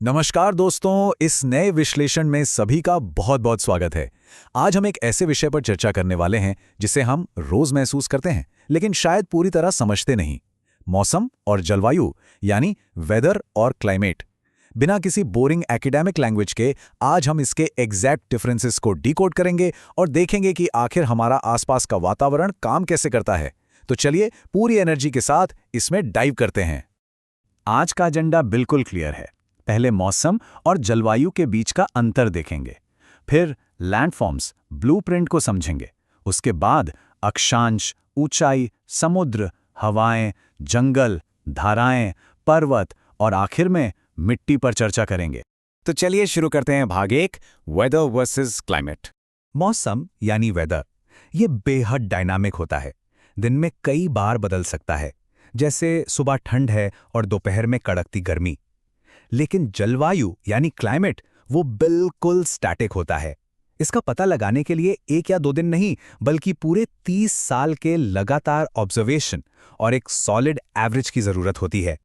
नमस्कार दोस्तों, इस नए विश्लेषण में सभी का बहुत बहुत स्वागत है। आज हम एक ऐसे विषय पर चर्चा करने वाले हैं जिसे हम रोज महसूस करते हैं लेकिन शायद पूरी तरह समझते नहीं। मौसम और जलवायु, यानी वेदर और क्लाइमेट। बिना किसी बोरिंग एकेडमिक लैंग्वेज के आज हम इसके एग्जैक्ट डिफरेंसेस को डिकोड करेंगे और देखेंगे कि आखिर हमारा आसपास का वातावरण काम कैसे करता है। तो चलिए पूरी एनर्जी के साथ इसमें डाइव करते हैं। आज का एजेंडा बिल्कुल क्लियर है। पहले मौसम और जलवायु के बीच का अंतर देखेंगे, फिर लैंडफॉर्म्स, ब्लूप्रिंट को समझेंगे, उसके बाद अक्षांश, ऊंचाई, समुद्र, हवाएं, जंगल, धाराएं, पर्वत और आखिर में मिट्टी पर चर्चा करेंगे। तो चलिए शुरू करते हैं भाग 1, वेदर वर्सेस क्लाइमेट। मौसम यानी वेदर, ये बेहद डायनामिक होता है। दिन में कई बार बदल सकता है, जैसे सुबह ठंड है और दोपहर में कड़कती गर्मी। लेकिन जलवायु यानी क्लाइमेट, वो बिल्कुल स्टैटिक होता है। इसका पता लगाने के लिए 1 या 2 दिन नहीं, बल्कि पूरे 30 साल के लगातार ऑब्जर्वेशन और एक सॉलिड एवरेज की जरूरत होती है।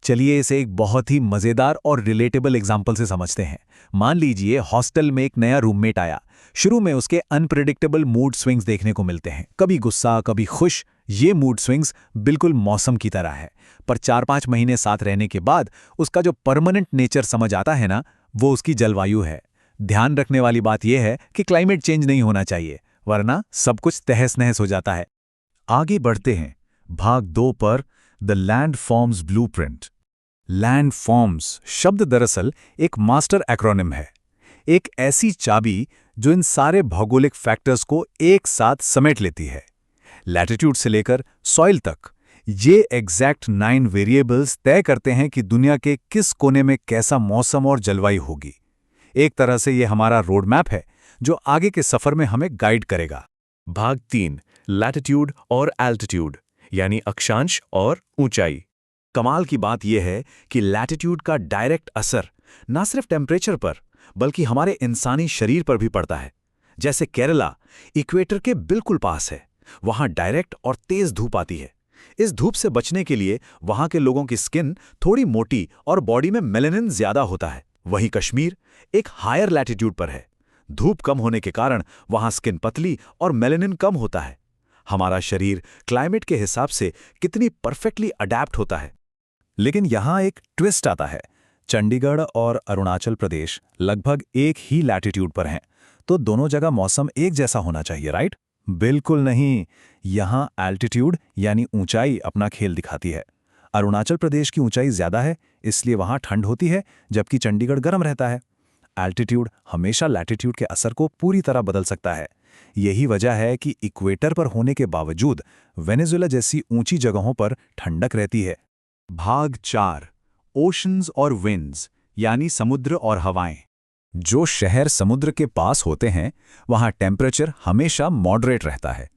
चलिए इसे एक बहुत ही मजेदार और रिलेटेबल एग्जाम्पल से समझते हैं। मान लीजिए हॉस्टल में एक नया रूममेट आया। शुरू में उसके अनप्रेडिक्टेबल मूड स्विंग्स देखने को मिलते हैं, कभी गुस्सा, कभी खुश। ये मूड स्विंग्स बिल्कुल मौसम की तरह है। पर 4-5 महीने साथ रहने के बाद उसका जो परमानेंट नेचर समझ आता है ना, वो उसकी जलवायु है। ध्यान रखने वाली बात यह है कि क्लाइमेट चेंज नहीं होना चाहिए, वरना सब कुछ तहस नहस हो जाता है। आगे बढ़ते हैं भाग 2 पर, the land forms blueprint. Land forms शब्द दरअसल एक मास्टर एक्रोनिम है, एक ऐसी चाबी जो इन सारे भौगोलिक फैक्टर्स को एक साथ समेट लेती है। लैटिट्यूड से लेकर सॉइल तक ये एग्जैक्ट 9 वेरिएबल्स तय करते हैं कि दुनिया के किस कोने में कैसा मौसम और जलवायु होगी। एक तरह से ये हमारा रोड मैप है जो आगे के सफर में हमें गाइड करेगा। भाग 3, लैटिट्यूड और एल्टीट्यूड, यानी अक्षांश और ऊंचाई। कमाल की बात यह है कि लैटिट्यूड का डायरेक्ट असर न सिर्फ टेम्परेचर पर, बल्कि हमारे इंसानी शरीर पर भी पड़ता है। जैसे केरला इक्वेटर के बिल्कुल पास है, वहां डायरेक्ट और तेज धूप आती है। इस धूप से बचने के लिए वहां के लोगों की स्किन थोड़ी मोटी और बॉडी में मेलेनिन ज्यादा होता है। वहीं कश्मीर एक हायर लैटिट्यूड पर है। धूप कम होने के कारण वहां स्किन पतली और मेलेनिन कम होता है। हमारा शरीर क्लाइमेट के हिसाब से कितनी परफेक्टली अडैप्ट होता है। लेकिन यहां एक ट्विस्ट आता है। चंडीगढ़ और अरुणाचल प्रदेश लगभग एक ही लैटिट्यूड पर हैं, तो दोनों जगह मौसम एक जैसा होना चाहिए, राइट? बिल्कुल नहीं। यहां एल्टीट्यूड यानी ऊंचाई अपना खेल दिखाती है। अरुणाचल प्रदेश की ऊंचाई ज्यादा है, इसलिए वहां ठंड होती है, जबकि चंडीगढ़ गर्म रहता है। एल्टीट्यूड हमेशा लैटिट्यूड के असर को पूरी तरह बदल सकता है। यही वजह है कि इक्वेटर पर होने के बावजूद वेनेजुएला जैसी ऊंची जगहों पर ठंडक रहती है। भाग 4, ओशंस और विंड्स, यानी समुद्र और हवाएं। जो शहर समुद्र के पास होते हैं, वहां टेम्परेचर हमेशा मॉडरेट रहता है।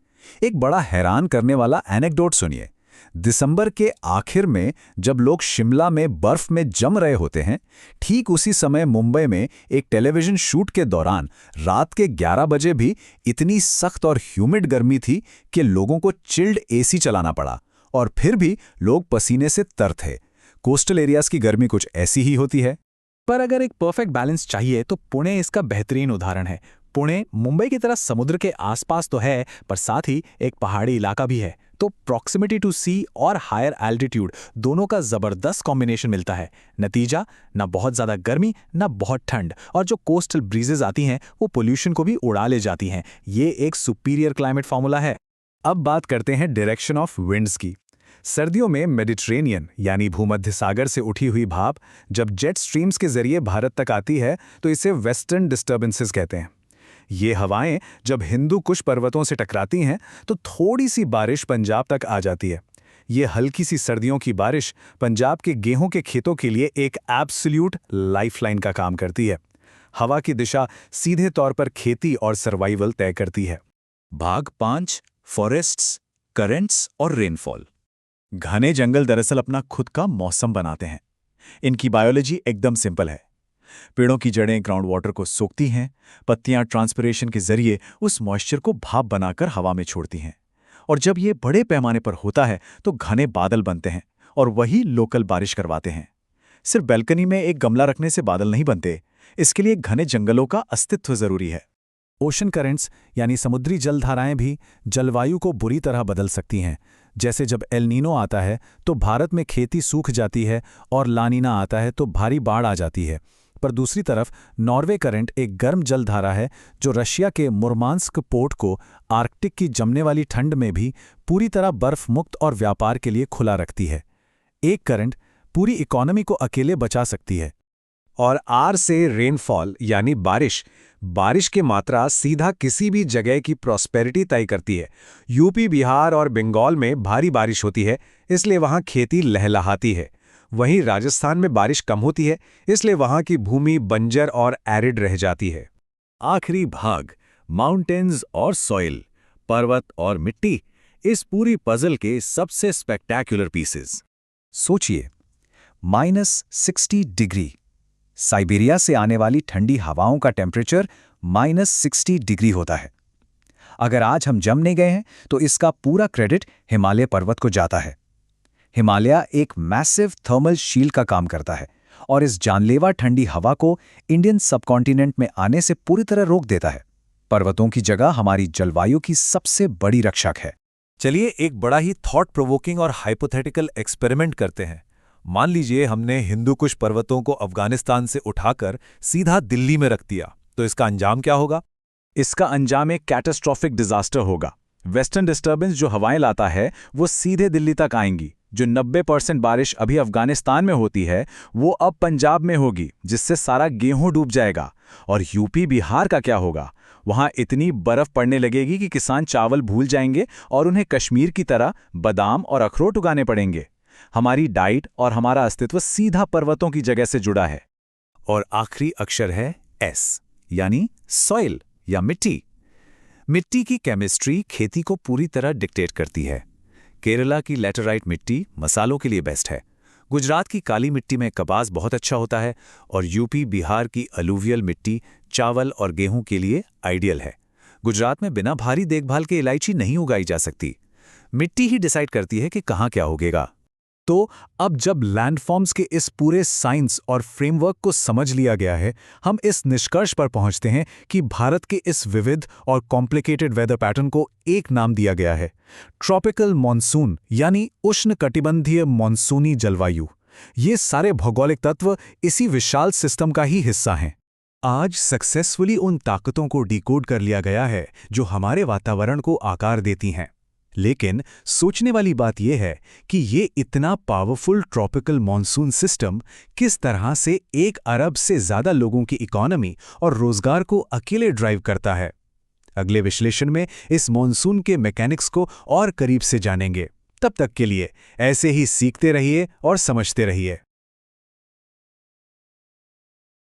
एक बड़ा हैरान करने वाला एनेक्डोट सुनिए। दिसंबर के आखिर में जब लोग शिमला में बर्फ में जम रहे होते हैं, ठीक उसी समय मुंबई में एक टेलीविजन शूट के दौरान रात के 11 बजे भी इतनी सख्त और ह्यूमिड गर्मी थी कि लोगों को चिल्ड एसी चलाना पड़ा, और फिर भी लोग पसीने से तर थे। कोस्टल एरियाज की गर्मी कुछ ऐसी ही होती है। पर अगर एक परफेक्ट बैलेंस चाहिए तो पुणे इसका बेहतरीन उदाहरण है। पुणे मुंबई की तरह समुद्र के आसपास तो है, पर साथ ही एक पहाड़ी इलाका भी है, तो प्रॉक्सिमिटी टू सी और हायर एल्टीट्यूड दोनों का जबरदस्त कॉम्बिनेशन मिलता है। नतीजा, ना बहुत ज्यादा गर्मी ना बहुत ठंड, और जो कोस्टल ब्रीजेज आती हैं वो पोल्यूशन को भी उड़ा ले जाती हैं। ये एक सुपीरियर क्लाइमेट फॉर्मूला है। अब बात करते हैं डायरेक्शन ऑफ विंड्स की। सर्दियों में मेडिटेरेनियन यानी भूमध्य सागर से उठी हुई भाप जब जेट स्ट्रीम्स के जरिए भारत तक आती है तो इसे वेस्टर्न डिस्टर्बेंसेस कहते हैं। ये हवाएं जब हिंदू कुश पर्वतों से टकराती हैं तो थोड़ी सी बारिश पंजाब तक आ जाती है। ये हल्की सी सर्दियों की बारिश पंजाब के गेहूं के खेतों के लिए एक एब्सोल्यूट लाइफलाइन का काम करती है। हवा की दिशा सीधे तौर पर खेती और सर्वाइवल तय करती है। भाग 5, फॉरेस्ट्स, करंट्स और रेनफॉल। घने जंगल दरअसल अपना खुद का मौसम बनाते हैं। इनकी बायोलॉजी एकदम सिंपल है। पेड़ों की जड़ें ग्राउंड वाटर को सोखती हैं, पत्तियां ट्रांसपिरेशन के जरिए उस मॉइस्चर को भाप बनाकर हवा में छोड़ती हैं, और जब ये बड़े पैमाने पर होता है तो घने बादल बनते हैं और वही लोकल बारिश करवाते हैं। सिर्फ बैल्कनी में एक गमला रखने से बादल नहीं बनते, इसके लिए घने जंगलों का अस्तित्व जरूरी है। ओशन करंट्स यानी समुद्री जलधाराएं भी जलवायु को बुरी तरह बदल सकती हैं। जैसे जब एल नीनो आता है तो भारत में खेती सूख जाती है और लानीना आता है तो भारी बाढ़ आ जाती है। पर दूसरी तरफ नॉर्वे करंट एक गर्म जलधारा है जो रशिया के मुर्मांस्क पोर्ट को आर्कटिक की जमने वाली ठंड में भी पूरी तरह बर्फ मुक्त और व्यापार के लिए खुला रखती है। एक करंट पूरी इकोनॉमी को अकेले बचा सकती है। और आर से रेनफॉल यानी बारिश की मात्रा सीधा किसी भी जगह की प्रॉस्पेरिटी तय करती है। यूपी, बिहार और बंगाल में भारी बारिश होती है, इसलिए वहां खेती लहलहाती है। वहीं राजस्थान में बारिश कम होती है, इसलिए वहां की भूमि बंजर और एरिड रह जाती है। आखिरी भाग माउंटेन्स और सॉइल, पर्वत और मिट्टी, इस पूरी पजल के सबसे स्पेक्टैक्युलर पीसेस। सोचिए, -60 डिग्री, साइबेरिया से आने वाली ठंडी हवाओं का टेम्परेचर -60 डिग्री होता है। अगर आज हम जमने गए हैं तो इसका पूरा क्रेडिट हिमालय पर्वत को जाता है। हिमालय एक मैसिव थर्मल शील्ड का काम करता है और इस जानलेवा ठंडी हवा को इंडियन सबकॉन्टिनेंट में आने से पूरी तरह रोक देता है। पर्वतों की जगह हमारी जलवायु की सबसे बड़ी रक्षक है। चलिए एक बड़ा ही थॉट प्रोवोकिंग और हाइपोथेटिकल एक्सपेरिमेंट करते हैं। मान लीजिए हमने हिंदू कुश पर्वतों को अफगानिस्तान से उठाकर सीधा दिल्ली में रख दिया, तो इसका अंजाम क्या होगा? इसका अंजाम एक कैटास्ट्रोफिक डिजास्टर होगा। वेस्टर्न डिस्टर्बेंस जो हवाएं लाता है वो सीधे दिल्ली तक आएंगी। जो 90% बारिश अभी अफगानिस्तान में होती है वो अब पंजाब में होगी, जिससे सारा गेहूं डूब जाएगा। और यूपी, बिहार का क्या होगा? वहां इतनी बर्फ पड़ने लगेगी कि किसान चावल भूल जाएंगे और उन्हें कश्मीर की तरह बादाम और अखरोट उगाने पड़ेंगे। हमारी डाइट और हमारा अस्तित्व सीधा पर्वतों की जगह से जुड़ा है। और आखिरी अक्षर है एस, यानी सॉइल या मिट्टी। मिट्टी की केमिस्ट्री खेती को पूरी तरह डिक्टेट करती है। केरला की लैटेराइट मिट्टी मसालों के लिए बेस्ट है। गुजरात की काली मिट्टी में कपास बहुत अच्छा होता है और यूपी, बिहार की अलूवियल मिट्टी चावल और गेहूं के लिए आइडियल है। गुजरात में बिना भारी देखभाल के इलायची नहीं उगाई जा सकती। मिट्टी ही डिसाइड करती है कि कहाँ क्या उगेगा। तो अब जब लैंडफॉर्म्स के इस पूरे साइंस और फ्रेमवर्क को समझ लिया गया है, हम इस निष्कर्ष पर पहुंचते हैं कि भारत के इस विविध और कॉम्प्लिकेटेड वेदर पैटर्न को एक नाम दिया गया है, ट्रॉपिकल मॉनसून, यानी उष्णकटिबंधीय मॉनसूनी जलवायु। ये सारे भौगोलिक तत्व इसी विशाल सिस्टम का ही हिस्सा हैं। आज सक्सेसफुली उन ताकतों को डिकोड कर लिया गया है जो हमारे वातावरण को आकार देती हैं। लेकिन सोचने वाली बात यह है कि ये इतना पावरफुल ट्रॉपिकल मॉनसून सिस्टम किस तरह से 1 अरब से ज़्यादा लोगों की इकोनॉमी और रोजगार को अकेले ड्राइव करता है। अगले विश्लेषण में इस मॉनसून के मैकेनिक्स को और करीब से जानेंगे। तब तक के लिए ऐसे ही सीखते रहिए और समझते रहिए।